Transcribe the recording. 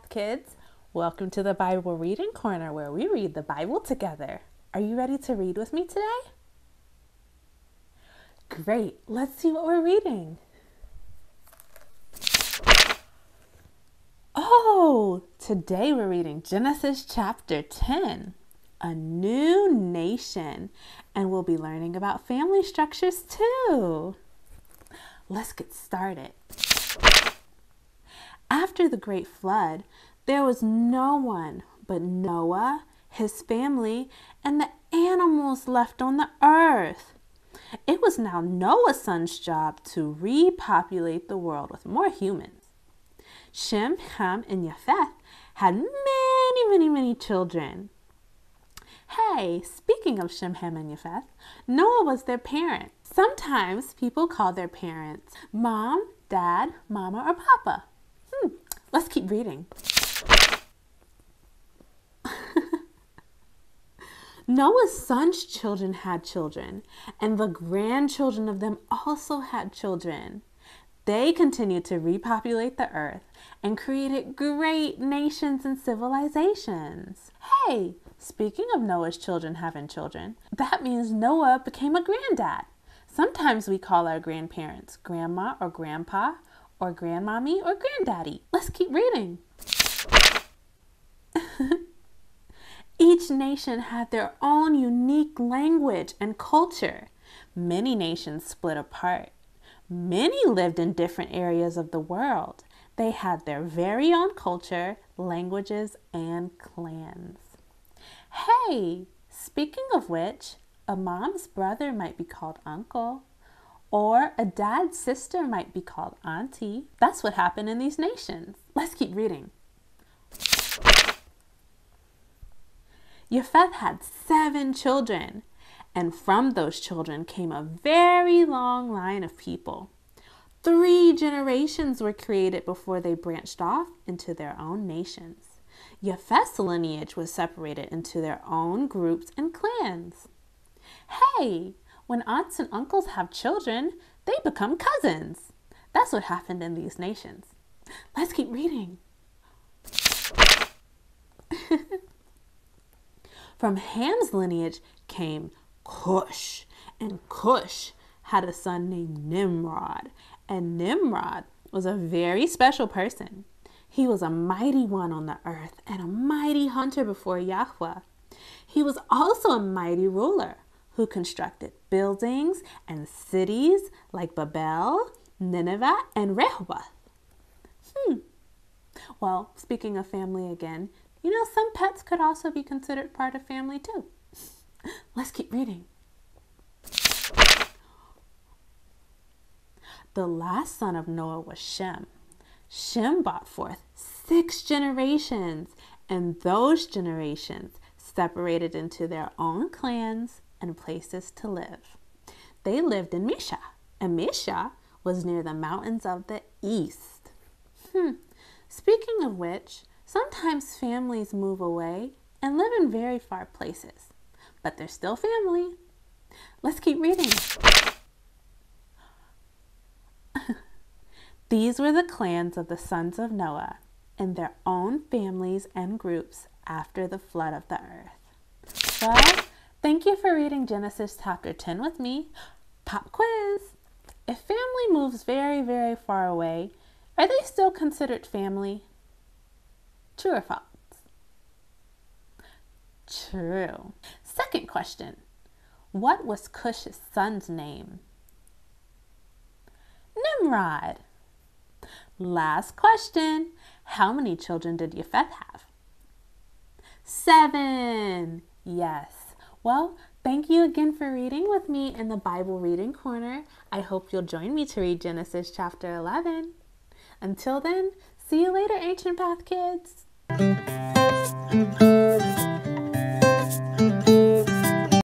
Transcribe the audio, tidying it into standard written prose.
Path kids. Welcome to the Bible Reading Corner where we read the Bible together. Are you ready to read with me today? Great, let's see what we're reading. Oh, today we're reading Genesis chapter 10, a new nation, and we'll be learning about family structures too. Let's get started. After the great flood, there was no one but Noah, his family, and the animals left on the earth. It was now Noah's son's job to repopulate the world with more humans. Shem, Ham, and Japheth had many children. Hey, speaking of Shem, Ham, and Japheth, Noah was their parent. Sometimes people call their parents mom, dad, mama, or papa. Let's keep reading. Noah's son's children had children, and the grandchildren of them also had children. They continued to repopulate the earth and created great nations and civilizations. Hey, speaking of Noah's children having children, that means Noah became a granddad. Sometimes we call our grandparents grandma or grandpa, or grandmommy or granddaddy. Let's keep reading. Each nation had their own unique language and culture. Many nations split apart. Many lived in different areas of the world. They had their very own culture, languages, and clans. Hey, speaking of which, a mom's brother might be called uncle, or a dad's sister might be called auntie. That's what happened in these nations. Let's keep reading. Japheth had 7 children, and from those children came a very long line of people. 3 generations were created before they branched off into their own nations. Japheth's lineage was separated into their own groups and clans. Hey, when aunts and uncles have children, they become cousins. That's what happened in these nations. Let's keep reading. From Ham's lineage came Cush, and Cush had a son named Nimrod, and Nimrod was a very special person. He was a mighty one on the earth and a mighty hunter before Yahuah. He was also a mighty ruler who constructed buildings and cities like Babel, Nineveh, and Rehoboth. Well, speaking of family again, you know, some pets could also be considered part of family too. Let's keep reading. The last son of Noah was Shem. Shem brought forth 6 generations, and those generations separated into their own clans and places to live. They lived in Misha, and Misha was near the mountains of the east. Speaking of which, sometimes families move away and live in very far places, but they're still family. Let's keep reading. These were the clans of the sons of Noah and their own families and groups after the flood of the earth. Well, thank you for reading Genesis chapter 10 with me. Pop quiz. If family moves very far away, are they still considered family? True or false? True. Second question. What was Cush's son's name? Nimrod. Last question. How many children did Japheth have? 7. Yes. Well, thank you again for reading with me in the Bible Reading Corner. I hope you'll join me to read Genesis chapter 11. Until then, see you later, Ancient Path kids.